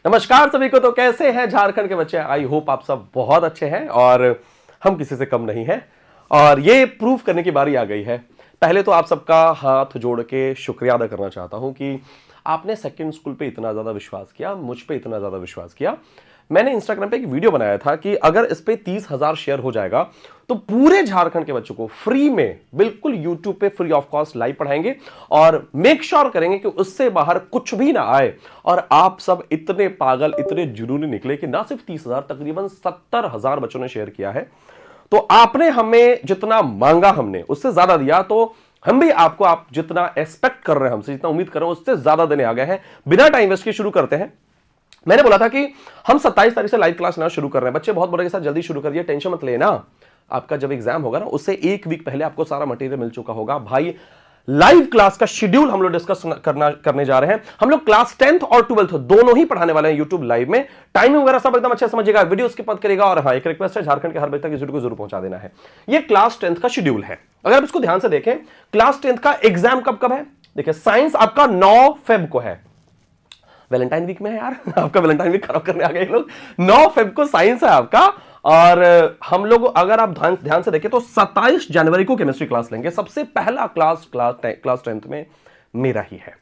नमस्कार सभी को। तो कैसे हैं झारखंड के बच्चे? आई होप आप सब बहुत अच्छे हैं और हम किसी से कम नहीं हैं और ये प्रूफ करने की बारी आ गई है। पहले तो आप सबका हाथ जोड़ के शुक्रिया अदा करना चाहता हूं कि आपने सेकंड स्कूल पे इतना ज्यादा विश्वास किया, मुझ पे इतना ज्यादा विश्वास किया। मैंने इंस्टाग्राम पे एक वीडियो बनाया था कि अगर इस पे 30,000 शेयर हो जाएगा तो पूरे झारखंड के बच्चों को फ्री में बिल्कुल यूट्यूब पे फ्री ऑफ कॉस्ट लाइव पढ़ाएंगे और मेक श्योर करेंगे कि उससे बाहर कुछ भी ना आए। और आप सब इतने पागल, इतने जुनूनी निकले कि ना सिर्फ 30,000, तकरीबन 70,000 बच्चों ने शेयर किया है। तो आपने हमें जितना मांगा हमने उससे ज्यादा दिया, तो हम भी आपको, आप जितना एक्सपेक्ट कर रहे हैं हमसे, जितना उम्मीद कर रहे हैं उससे ज्यादा देने आ गए हैं। बिना टाइम वेस्ट के शुरू करते हैं। मैंने बोला था कि हम 27 तारीख से लाइव क्लास लेना शुरू कर रहे हैं। बच्चे बहुत बोले के साथ जल्दी शुरू करिए, टेंशन मत लेना। आपका जब एग्जाम होगा ना उससे एक वीक पहले आपको सारा मटेरियल मिल चुका होगा। भाई लाइव क्लास का शेड्यूल हम लोग डिस्कस करने जा रहे हैं। हम लोग क्लास 10th और 12th दोनों ही पढ़ाने वाले हैं यूट्यूब लाइव में। टाइमिंग वगैरह सब एकदम अच्छे समझिएगा, वीडियो स्किप मत करेगा। और हाँ, एक रिक्वेस्ट है, झारखंड के हर बच्चे तक इस वीडियो को जरूर पहुंचा देना है। ये क्लास 10th का शेड्यूल है। अगर आप इसको ध्यान से देखें, क्लास 10th का एग्जाम कब कब है? देखिए, साइंस आपका 9 फेब को है। वैलेंटाइन वीक में है यार आपका वैलेंटाइन वीक खराब करने आ गए लोग। 9 फेब को साइंस है आपका। और हम लोग, अगर आप ध्यान से देखें तो 27 जनवरी को केमिस्ट्री क्लास लेंगे। सबसे पहला क्लास 10th में मेरा ही है।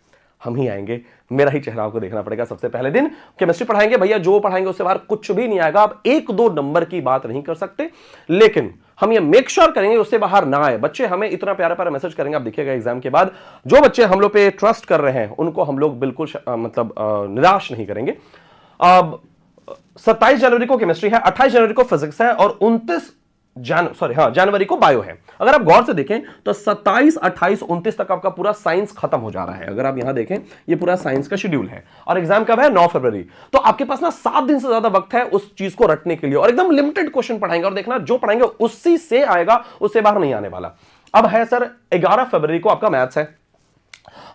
हम ही आएंगे, मेरा ही चेहरा आपको देखना पड़ेगा। सबसे पहले दिन केमिस्ट्री पढ़ाएंगे। भैया जो पढ़ाएंगे उससे बाहर कुछ भी नहीं आएगा। आप 1-2 नंबर की बात नहीं कर सकते, लेकिन हम ये मेक श्योर करेंगे उससे बाहर ना आए। बच्चे हमें इतना प्यारा प्यारा मैसेज करेंगे, आप देखिएगा एग्जाम के बाद। जो बच्चे हम लोग पे ट्रस्ट कर रहे हैं उनको हम लोग बिल्कुल निराश नहीं करेंगे। अब 27 जनवरी को केमिस्ट्री है, 28 जनवरी को फिजिक्स है और 29 जनवरी को बायो है। अगर आप गौर से देखें तो 27, 28, 29 तक आपका पूरा साइंस खत्म हो जा रहा है। अगर आप यहां देखें, ये पूरा साइंस का शेड्यूल है और एग्जाम कब है? 9 फरवरी। तो आपके पास ना 7 दिन से ज्यादा वक्त है उस चीज को रटने के लिए और एकदम लिमिटेड क्वेश्चन पढ़ाएंगे। और देखना, जो पढ़ाएंगे उसी से आएगा, उससे बाहर नहीं आने वाला। अब है सर 11 फरवरी को आपका मैथ्स है।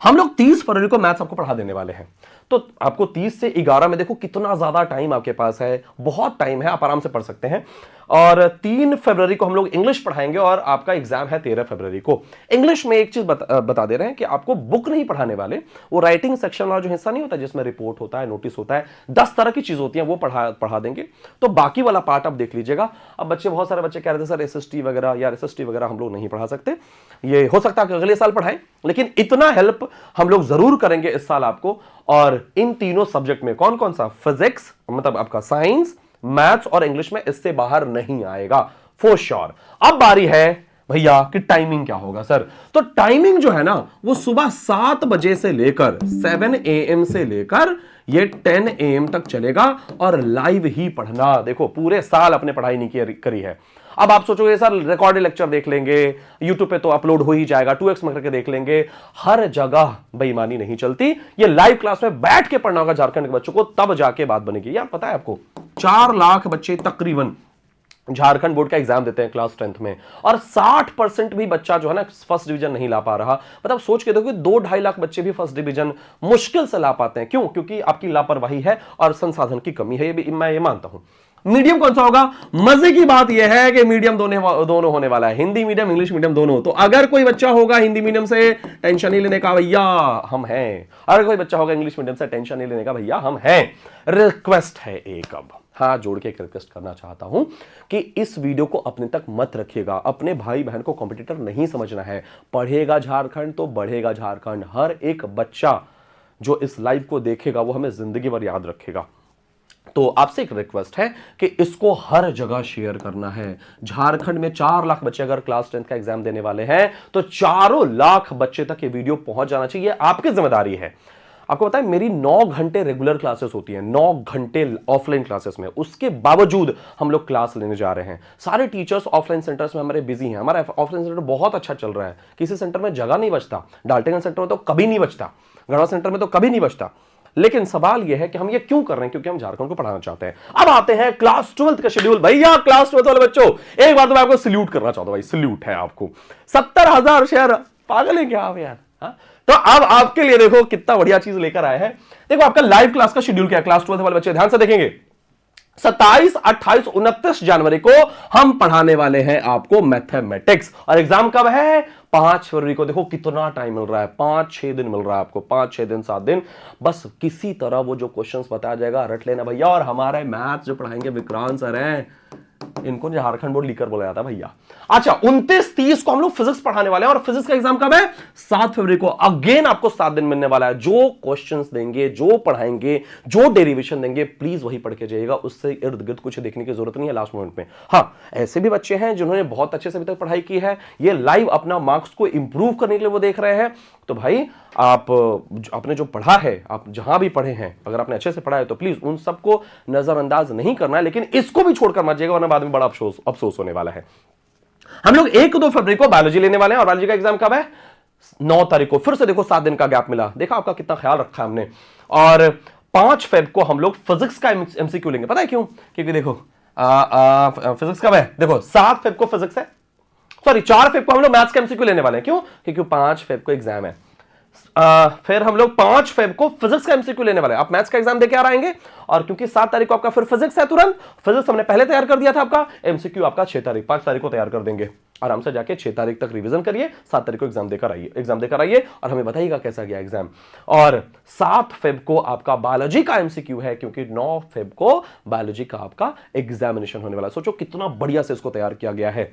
हम लोग 30 फरवरी को मैथ्स आपको पढ़ा देने वाले हैं। तो आपको 30 से 11 में देखो कितना ज्यादा टाइम आपके पास है, बहुत टाइम है, आप आराम से पढ़ सकते हैं। और 3 फरवरी को हम लोग इंग्लिश पढ़ाएंगे और आपका एग्जाम है 13 फरवरी को। इंग्लिश में एक चीज बता दे रहे हैं कि आपको बुक नहीं पढ़ाने वाले, वो राइटिंग सेक्शन वाला जो हिस्सा नहीं होता जिसमें रिपोर्ट होता है, नोटिस होता है, 10 तरह की चीज होती है, वो पढ़ा देंगे। तो बाकी वाला पार्ट आप देख लीजिएगा। अब बच्चे, बहुत सारे बच्चे कह रहे थे सर एसएसटी वगैरह या एसएसटी वगैरह हम लोग नहीं पढ़ा सकते। ये हो सकता है कि अगले साल पढ़ाएं, लेकिन इतना हेल्प हम लोग जरूर करेंगे इस साल आपको। और इन तीनों सब्जेक्ट में कौन कौन सा? फिजिक्स, मतलब आपका साइंस, मैथ्स और इंग्लिश में इससे बाहर नहीं आएगा फॉर श्योर। अब बारी है भैया कि टाइमिंग क्या होगा सर। तो टाइमिंग जो है ना वो सुबह 7 बजे से लेकर 7 AM से लेकर ये 10 AM तक चलेगा और लाइव ही पढ़ना। देखो, पूरे साल अपने पढ़ाई नहीं करी है। अब आप सोचोगे सर रिकॉर्डेड लेक्चर देख लेंगे, यूट्यूब पे तो अपलोड हो ही जाएगा, 2x में करके देख लेंगे। हर जगह बेईमानी नहीं चलती। ये लाइव क्लास में बैठ के पढ़ना होगा झारखंड के बच्चों को, तब जाके बात बनेगी। यार पता है आपको, 4 लाख बच्चे तकरीबन झारखंड बोर्ड का एग्जाम देते हैं क्लास 10th में और 60% भी बच्चा जो है ना फर्स्ट डिवीजन नहीं ला पा रहा। मतलब सोच के देखो, 2-2.5 लाख बच्चे भी फर्स्ट डिवीजन मुश्किल से ला पाते हैं। क्यों? क्योंकि आपकी लापरवाही है और संसाधन की कमी है। ये भी मैं ये मानता हूं। मीडियम कौन सा होगा? मजे की बात यह है कि मीडियम दोनों होने वाला है, हिंदी मीडियम, इंग्लिश मीडियम दोनों। तो अगर कोई बच्चा होगा हिंदी मीडियम से, टेंशन नहीं लेने का भैया, हम हैं। अगर कोई बच्चा होगा इंग्लिश मीडियम से, टेंशन नहीं लेने का भैया, हम हैं। रिक्वेस्ट है एक, अब हाथ जोड़ के एक रिक्वेस्ट करना चाहता हूं कि इस वीडियो को अपने तक मत रखिएगा। अपने भाई बहन को कॉम्पिटिटर नहीं समझना है। पढ़ेगा झारखंड तो बढ़ेगा झारखंड। हर एक बच्चा जो इस लाइव को देखेगा वो हमें जिंदगी भर याद रखेगा। तो आपसे एक रिक्वेस्ट है कि इसको हर जगह शेयर करना है। झारखंड में 4 लाख बच्चे अगर क्लास 10th का एग्जाम देने वाले हैं तो 4 लाख बच्चे तक ये वीडियो पहुंच जाना चाहिए। आपकी जिम्मेदारी है। आपको पता है मेरी 9 घंटे रेगुलर क्लासेस होती हैं, 9 घंटे ऑफलाइन क्लासेस में। उसके बावजूद हम लोग क्लास लेने जा रहे हैं। सारे टीचर्स ऑफलाइन सेंटर्स में हमारे बिजी हैं। हमारा ऑफलाइन सेंटर बहुत अच्छा चल रहा है। किसी सेंटर में जगह नहीं बचता, डाल्टनगंज सेंटर में तो कभी नहीं बचता, गढ़वा सेंटर में तो कभी नहीं बचता। लेकिन सवाल यह है कि हम ये क्यों कर रहे हैं? क्योंकि हम झारखंड को पढ़ाना चाहते हैं। अब आते हैं क्लास 12th का शेड्यूल। भैया क्लास 12th वाले बच्चों, एक बार तो मैं आपको सल्यूट करना चाहता हूं। भाई सल्यूट है आपको। 70,000 शेयर, पागल है क्या आप यार? हाँ? तो अब आपके लिए देखो कितना बढ़िया चीज लेकर आए हैं। देखो आपका लाइव क्लास का शेड्यूल क्या है। क्लास 12th वाले बच्चे ध्यान से देखेंगे। 27, 28, 29 जनवरी को हम पढ़ाने वाले हैं आपको मैथमेटिक्स। और एग्जाम कब है? 5 फरवरी को देखो कितना टाइम मिल रहा है, 5-6 दिन मिल रहा है आपको, 5-6 दिन 7 दिन, बस किसी तरह वो जो क्वेश्चंस बताया जाएगा रट लेना भैया। और हमारे मैथ्स जो पढ़ाएंगे विक्रांत सर हैं, इनको झारखंड बोर्ड लीकर बोला जाता है भैया। अच्छा 29-30 को हम लोग फिजिक्स पढ़ाने वाले हैं, और फिजिक्स का एग्जाम कब है? 7 फरवरी को। अगेन आपको 7 दिन मिलने वाला है। जो क्वेश्चंस देंगे, जो पढ़ाएंगे, जो डेरिवेशन देंगे, प्लीज वही पढ़ के जाइएगा, उससे इर्द गिर्द कुछ देखने की जरूरत नहीं है लास्ट मोमेंट में। हाँ, ऐसे भी बच्चे हैं जिन्होंने बहुत अच्छे से अभी तक पढ़ाई की है, ये लाइव अपना मार्क्स को इंप्रूव करने के लिए वो देख रहे हैं, तो भाई आपने जो पढ़ा है, आप जहां भी पढ़े हैं, अगर आपने अच्छे से पढ़ा है तो प्लीज उन सबको नजरअंदाज नहीं करना है, लेकिन इसको भी छोड़कर मत जाइएगा, वरना बाद में बड़ा अफसोस होने वाला है। हम लोग 1-2 फरवरी को बायोलॉजी लेने वाले हैं, और बायोलॉजी का एग्जाम कब है? 9 तारीख को। फिर से देखो 7 दिन का गैप मिला, देखा आपका कितना ख्याल रखा हमने। और 5 फेब को हम लोग फिजिक्स का एमसीक्यू लेंगे। पता है क्यों? क्योंकि देखो फिजिक्स कब है? देखो 7 फेब को फिजिक्स है, सॉरी 4 फेब को हम लोग मैथ्स का एमसीक्यू लेने वाले हैं। क्यों? क्योंकि 5 फेब को एग्जाम है। फिर हम लोग 5 फेब को फिजिक्स का एमसीक्यू लेने वाले हैं। आप मैथ्स का एग्जाम देके आ रहेंगे, और क्योंकि 7 तारीख को आपका फिर फिजिक्स है, तुरंत फिजिक्स हमने पहले तैयार कर दिया था, आपका एमसीक्यू आपका 5 तारीख को तैयार कर देंगे। आराम से जाके 6 तारीख तक रिवीजन करिए, 7 तारीख को एग्जाम देकर आइए और हमें बताइएगा कैसा गया एग्जाम। और 7 फेब को आपका बायोलॉजी का एमसीक्यू है, क्योंकि 9 फेब को बायोलॉजी का आपका एग्जामिनेशन होने वाला है। सोचो कितना बढ़िया से इसको तैयार किया गया है।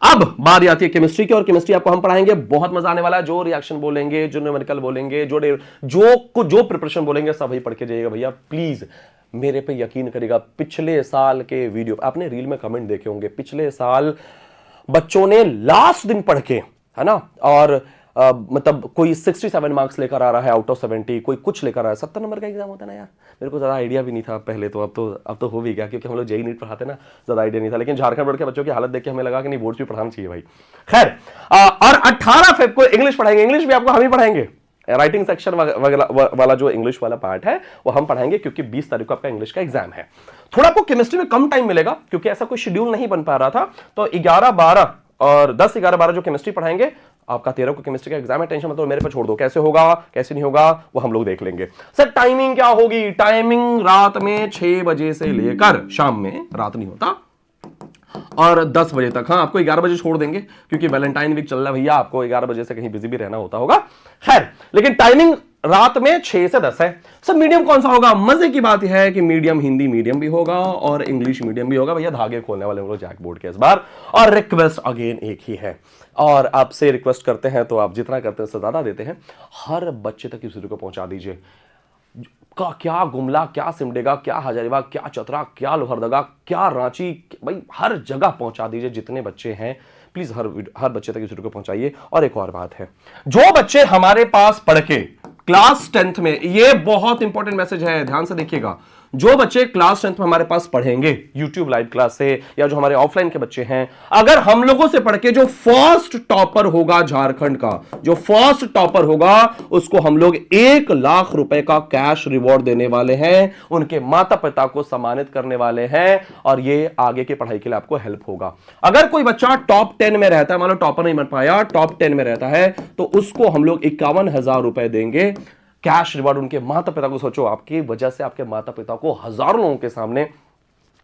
अब बारी आती है केमिस्ट्री की, और केमिस्ट्री आपको हम पढ़ाएंगे, बहुत मजा आने वाला है। जो रिएक्शन बोलेंगे, जो न्यूमेरिकल बोलेंगे, जो प्रिपरेशन बोलेंगे, सब वही पढ़ के जाइएगा भैया। प्लीज मेरे पे यकीन करिएगा, पिछले साल के वीडियो आपने रील में कमेंट देखे होंगे, पिछले साल बच्चों ने लास्ट दिन पढ़ के, है ना, और मतलब कोई 67 मार्क्स लेकर आ रहा है आउट ऑफ 70, कोई कुछ लेकर आ रहा है। 70 नंबर का एग्जाम होता है ना यार, मेरे को ज्यादा आइडिया भी नहीं था पहले तो, अब तो हो भी गया, क्योंकि हम लोग जेई नीट पढ़ाते ना, ज्यादा आइडिया नहीं था। लेकिन झारखंड बोर्ड के बच्चों की हालत देख के हमें लगा कि नहीं, बोर्ड भी पढ़ाना चाहिए भाई। खैर, और 18 फेब को इंग्लिश पढ़ाएंगे। इंग्लिश भी आपको हम ही पढ़ाएंगे, राइटिंग सेक्शन वाला जो इंग्लिश वाला पार्ट है वो हम पढ़ाएंगे, क्योंकि 20 तारीख को आपका इंग्लिश का एग्जाम है। थोड़ा आपको केमिस्ट्री में कम टाइम मिलेगा, क्योंकि ऐसा कोई शेड्यूल नहीं बन पा रहा था, तो 11-12 और 10-11-12 जो केमिस्ट्री पढ़ाएंगे, आपका 13 को केमिस्ट्री का एग्जाम है। टेंशन मतलब मेरे पे छोड़ दो, कैसे होगा कैसे नहीं होगा वो हम लोग देख लेंगे। सर टाइमिंग क्या होगी? टाइमिंग रात में 6 बजे से लेकर शाम में, रात नहीं होता, और 10 बजे तक। हाँ, आपको 11 बजे छोड़ देंगे, क्योंकि वैलेंटाइन वीक चल रहा है भैया, आपको 11 बजे से कहीं बिजी भी रहना होता होगा। खैर, लेकिन टाइमिंग रात में 6 से 10 है। सर मीडियम कौन सा होगा? मजे की बात यह है कि मीडियम हिंदी मीडियम भी होगा और इंग्लिश मीडियम भी होगा। भैया धागे खोलने वाले हम लोग जैक बोर्ड के इस बार। और रिक्वेस्ट अगेन एक ही है, और आपसे रिक्वेस्ट करते हैं तो आप जितना करते हैं उससे ज्यादा देते हैं, हर बच्चे तक इस वीडियो को पहुंचा दीजिए। क्या गुमला, क्या सिमडेगा, क्या हजारीबाग, क्या चतरा, क्या लोहरदगा, क्या रांची, भाई हर जगह पहुंचा दीजिए। जितने बच्चे हैं प्लीज हर बच्चे तक इस वीडियो को पहुंचाइए। और एक और बात है, जो बच्चे हमारे पास पढ़ के क्लास 10th में, ये बहुत इंपॉर्टेंट मैसेज है, ध्यान से देखिएगा, जो बच्चे क्लास 10th में हमारे पास पढ़ेंगे YouTube लाइव क्लास से, या जो हमारे ऑफलाइन के बच्चे हैं, अगर हम लोगों से पढ़ के जो फर्स्ट टॉपर होगा झारखंड का, जो फर्स्ट टॉपर होगा, उसको हम लोग 1 लाख रुपए का कैश रिवॉर्ड देने वाले हैं, उनके माता पिता को सम्मानित करने वाले हैं, और ये आगे की पढ़ाई के लिए आपको हेल्प होगा। अगर कोई बच्चा टॉप 10 में रहता है, मान लो टॉपर नहीं बन पाया, टॉप 10 में रहता है, तो उसको हम लोग 51,000 रुपए देंगे कैश रिवॉर्ड। उनके माता पिता को, सोचो आपकी वजह से आपके माता पिता को हजारों लोगों के सामने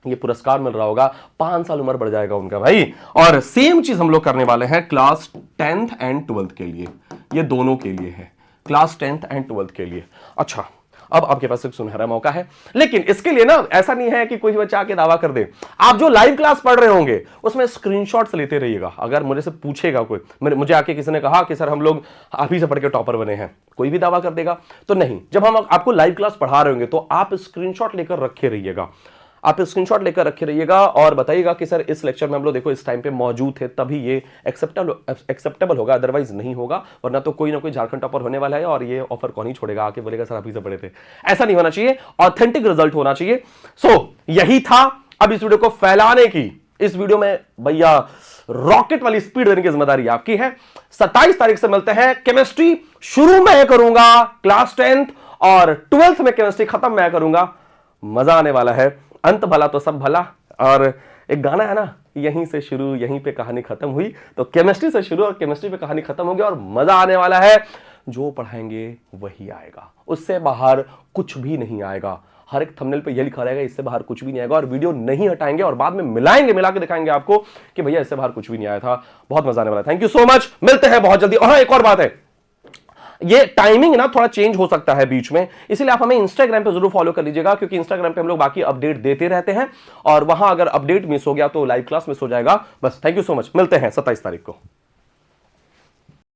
ये पुरस्कार मिल रहा होगा, 5 साल उम्र बढ़ जाएगा उनका भाई। और सेम चीज हम लोग करने वाले हैं क्लास 10th एंड 12th के लिए, ये दोनों के लिए है, क्लास 10th एंड 12th के लिए। अच्छा, अब आपके पास एक सुनहरा मौका है, लेकिन इसके लिए ना ऐसा नहीं है कि कोई बच्चा आके दावा कर दे। आप जो लाइव क्लास पढ़ रहे होंगे उसमें स्क्रीनशॉट्स लेते रहिएगा। अगर मुझे से पूछेगा कोई, मुझे आके किसी ने कहा कि सर हम लोग आप ही से पढ़ के टॉपर बने हैं, कोई भी दावा कर देगा तो नहीं। जब हम आपको लाइव क्लास पढ़ा रहे होंगे तो आप स्क्रीनशॉट लेकर रखे रहिएगा, आप स्क्रीनशॉट लेकर रखे रहिएगा और बताइएगा कि सर इस लेक्चर में हम लोग देखो इस टाइम पे मौजूद थे, तभी ये एक्सेप्टेबल होगा, अदरवाइज नहीं होगा। वरना तो कोई ना कोई झारखंड टॉपर होने वाला है और ये ऑफर कौन ही छोड़ेगा, आके बोलेगा सर आप ही से पढ़े थे। ऐसा नहीं होना चाहिए, ऑथेंटिक रिजल्ट होना चाहिए। सो यही था। अब इस वीडियो को फैलाने की, इस वीडियो में भैया रॉकेट वाली स्पीड देने की जिम्मेदारी आपकी है। 27 तारीख से मिलते हैं। केमिस्ट्री शुरू मैं करूंगा क्लास 10th, और 12th में केमिस्ट्री खत्म मैं करूंगा। मजा आने वाला है, अंत भला तो सब भला। और एक गाना है ना, यहीं से शुरू यहीं पे कहानी खत्म हुई, तो केमिस्ट्री से शुरू और केमिस्ट्री पे कहानी खत्म होगी और मजा आने वाला है। जो पढ़ाएंगे वही आएगा, उससे बाहर कुछ भी नहीं आएगा। हर एक थंबनेल पे ये लिखा रहेगा इससे बाहर कुछ भी नहीं आएगा, और वीडियो नहीं हटाएंगे और बाद में मिलाएंगे, मिला के दिखाएंगे आपको कि भैया इससे बाहर कुछ भी नहीं आया था। बहुत मजा आने वाला है। थैंक यू सो मच, मिलते हैं बहुत जल्दी। और हाँ, एक और बात है, ये टाइमिंग ना थोड़ा चेंज हो सकता है बीच में, इसलिए आप हमें इंस्टाग्राम पे जरूर फॉलो कर लीजिएगा, क्योंकि इंस्टाग्राम पे हम लोग बाकी अपडेट देते रहते हैं, और वहां अगर अपडेट मिस हो गया तो लाइव क्लास मिस हो जाएगा। बस थैंक यू सो मच, मिलते हैं 27 तारीख को।